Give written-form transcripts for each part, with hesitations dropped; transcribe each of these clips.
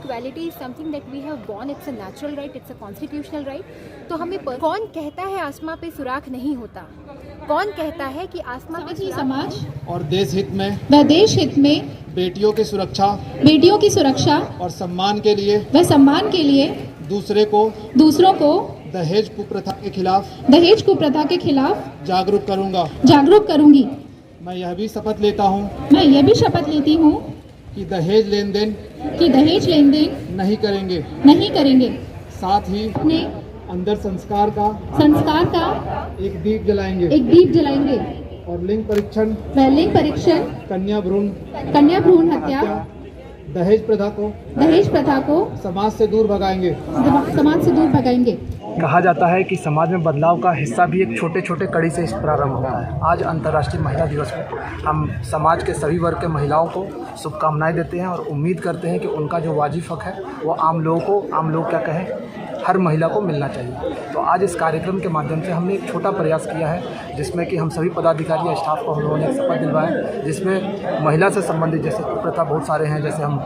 Equality is something that we have born, it's a natural right, it's a constitutional right. तो हमें कौन कहता है आसमां पे सुराख नहीं होता? कौन कहता है कि आसमां पे समाज और देश हित में व देश हित में बेटियों की सुरक्षा और सम्मान के लिए दूसरों को दहेज कुप्रथा के खिलाफ जागरूक करूंगी। मैं यह भी शपथ लेती हूँ कि दहेज लेन देन नहीं करेंगे। साथ ही अपने अंदर संस्कार का एक दीप जलाएंगे और लिंग परीक्षण, कन्या भ्रूण हत्या, दहेज प्रथा को समाज से दूर भगाएंगे। कहा जाता है कि समाज में बदलाव का हिस्सा भी एक छोटे छोटे कड़ी से प्रारंभ होता है। आज अंतर्राष्ट्रीय महिला दिवस में हम समाज के सभी वर्ग के महिलाओं को शुभकामनाएं देते हैं और उम्मीद करते हैं कि उनका जो वाजिब हक है वो आम लोग क्या कहें, हर महिला को मिलना चाहिए। तो आज इस कार्यक्रम के माध्यम से हमने एक छोटा प्रयास किया है जिसमें कि हम सभी पदाधिकारी या स्टाफ को हम लोगों ने शपथ दिलवाया, जिसमें महिला से संबंधित जैसे कुप्रथा बहुत सारे हैं, जैसे हम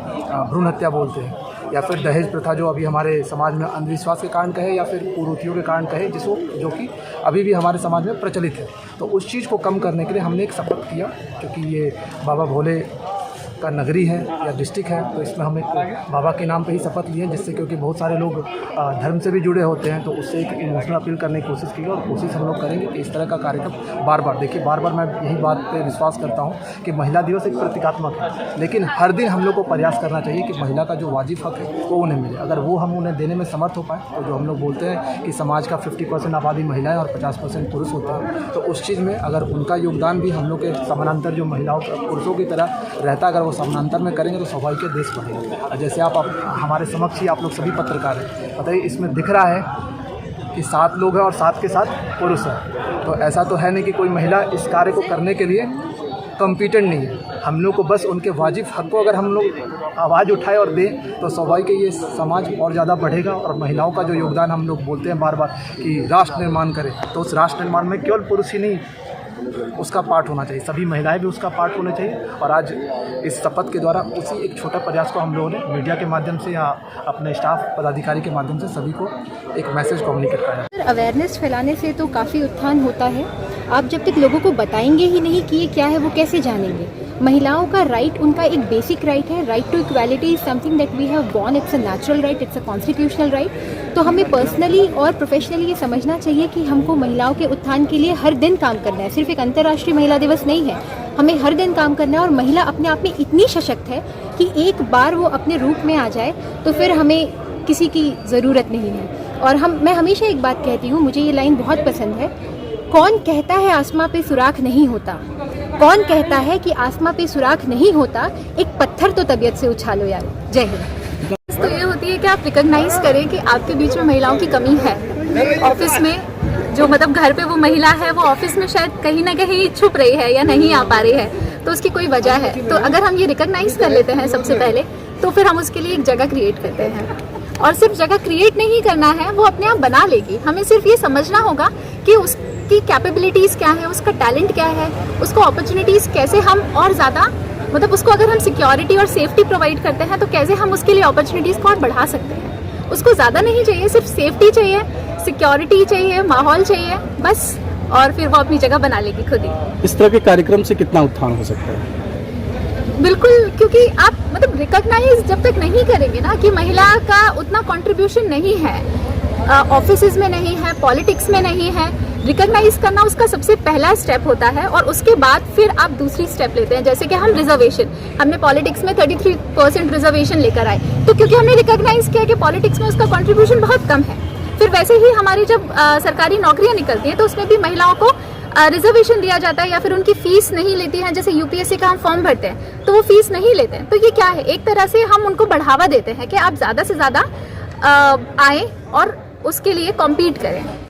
भ्रूण हत्या बोलते हैं या फिर दहेज प्रथा जो अभी हमारे समाज में अंधविश्वास के कारण कहे या फिर कुरीतियों के कारण कहे, जो कि अभी भी हमारे समाज में प्रचलित है। तो उस चीज़ को कम करने के लिए हमने एक शपथ किया, क्योंकि ये बाबा भोले का नगरी है या डिस्ट्रिक्ट है, तो इसमें हम एक बाबा के नाम पे ही शपथ लिए, जिससे क्योंकि बहुत सारे लोग धर्म से भी जुड़े होते हैं, तो उससे एक इमोशनल अपील करने की कोशिश की और कोशिश हम लोग करेंगे कि इस तरह का कार्यक्रम बार बार मैं यही बात पे विश्वास करता हूँ कि महिला दिवस एक प्रतीकात्मक है, लेकिन हर दिन हम लोग को प्रयास करना चाहिए कि महिला का जो वाजिब हक है वो उन्हें मिले। अगर वो हम उन्हें देने में समर्थ हो पाए, तो जो हम लोग बोलते हैं कि समाज का 50% आबादी महिलाएं और 50% पुरुष होते हैं, तो उस चीज़ में अगर उनका योगदान भी हम लोग के समानांतर जो महिलाओं पुरुषों की तरह रहता, अगर वो समानांतर में करेंगे तो स्वाभाविक है देश बढ़ेगा। जैसे आप हमारे समक्ष ही आप लोग सभी पत्रकार हैं, बताइए इसमें दिख रहा है कि 7 लोग हैं और 7 के 7 पुरुष हैं, तो ऐसा तो है नहीं कि कोई महिला इस कार्य को करने के लिए कॉम्पिटेंट नहीं है। हम लोग को बस उनके वाजिब हक को अगर हम लोग आवाज़ उठाए और दें तो स्वाभाविक है ये समाज और ज़्यादा बढ़ेगा। और महिलाओं का जो योगदान हम लोग बोलते हैं बार बार कि राष्ट्र निर्माण करें, तो उस राष्ट्र निर्माण में केवल पुरुष ही नहीं उसका पार्ट होना चाहिए, सभी महिलाएं भी उसका पार्ट होने चाहिए। और आज इस शपथ के द्वारा उसी एक छोटा प्रयास को हम लोगों ने मीडिया के माध्यम से या अपने स्टाफ पदाधिकारी के माध्यम से सभी को एक मैसेज कम्युनिकेट करा। अवेयरनेस फैलाने से तो काफ़ी उत्थान होता है। आप जब तक लोगों को बताएंगे ही नहीं कि ये क्या है, वो कैसे जानेंगे? महिलाओं का राइट उनका एक बेसिक राइट है। Right to equality is something that we have born, it's a natural right, it's a constitutional right. तो हमें पर्सनली और प्रोफेशनली ये समझना चाहिए कि हमको महिलाओं के उत्थान के लिए हर दिन काम करना है। सिर्फ एक अंतर्राष्ट्रीय महिला दिवस नहीं है, हमें हर दिन काम करना है। और महिला अपने आप में इतनी सशक्त है कि एक बार वो अपने रूप में आ जाए तो फिर हमें किसी की ज़रूरत नहीं है। और मैं हमेशा एक बात कहती हूँ, मुझे ये लाइन बहुत पसंद है, कौन कहता है आसमां पे सुराख नहीं होता? कौन कहता है कि आसमां पे सुराख नहीं होता? एक पत्थर तो तबीयत से उछालो यार। जय हिंद। तो ये होती है कि आप रिकॉग्नाइज करें कि आपके बीच में महिलाओं की कमी है। ऑफिस में जो मतलब घर पे वो महिला है, वो ऑफिस में शायद कहीं ना कहीं छुप रही है या नहीं आ पा रही है, तो उसकी कोई वजह है। तो अगर हम ये रिकॉग्नाइज कर लेते हैं सबसे पहले, तो फिर हम उसके लिए एक जगह क्रिएट करते हैं। और सिर्फ जगह क्रिएट नहीं करना है, वो अपने आप बना लेगी। हमें सिर्फ ये समझना होगा कि उसकी कैपेबिलिटीज़ क्या है, उसका टैलेंट क्या है, उसको अपॉर्चुनिटीज़ कैसे हम और ज़्यादा मतलब उसको अगर हम सिक्योरिटी और सेफ्टी प्रोवाइड करते हैं तो कैसे हम उसके लिए अपॉर्चुनिटीज़ को और बढ़ा सकते हैं। उसको ज़्यादा नहीं चाहिए, सिर्फ सेफ्टी चाहिए, सिक्योरिटी चाहिए, माहौल चाहिए, बस, और फिर वो अपनी जगह बना लेगी खुद ही। इस तरह के कार्यक्रम से कितना उत्थान हो सकता है? बिल्कुल, क्योंकि आप मतलब रिकॉग्नाइज जब तक नहीं करेंगे ना कि महिला का उतना कंट्रीब्यूशन नहीं है, ऑफिसेज में नहीं है, पॉलिटिक्स में नहीं है, रिकॉग्नाइज करना उसका सबसे पहला स्टेप होता है। और उसके बाद फिर आप दूसरी स्टेप लेते हैं, जैसे कि हम रिजर्वेशन, हमने पॉलिटिक्स में 33% रिजर्वेशन लेकर आए, तो क्योंकि हमने रिकॉग्नाइज किया कि पॉलिटिक्स में उसका कंट्रीब्यूशन बहुत कम है। फिर वैसे ही हमारी जब सरकारी नौकरियां निकलती हैं तो उसमें भी महिलाओं को रिजर्वेशन दिया जाता है, या फिर उनकी फीस नहीं लेती हैं। जैसे यूपीएससी का हम फॉर्म भरते हैं तो वो फीस नहीं लेते हैं। तो ये क्या है, एक तरह से हम उनको बढ़ावा देते हैं कि आप ज़्यादा से ज़्यादा आए और उसके लिए कॉम्पीट करें।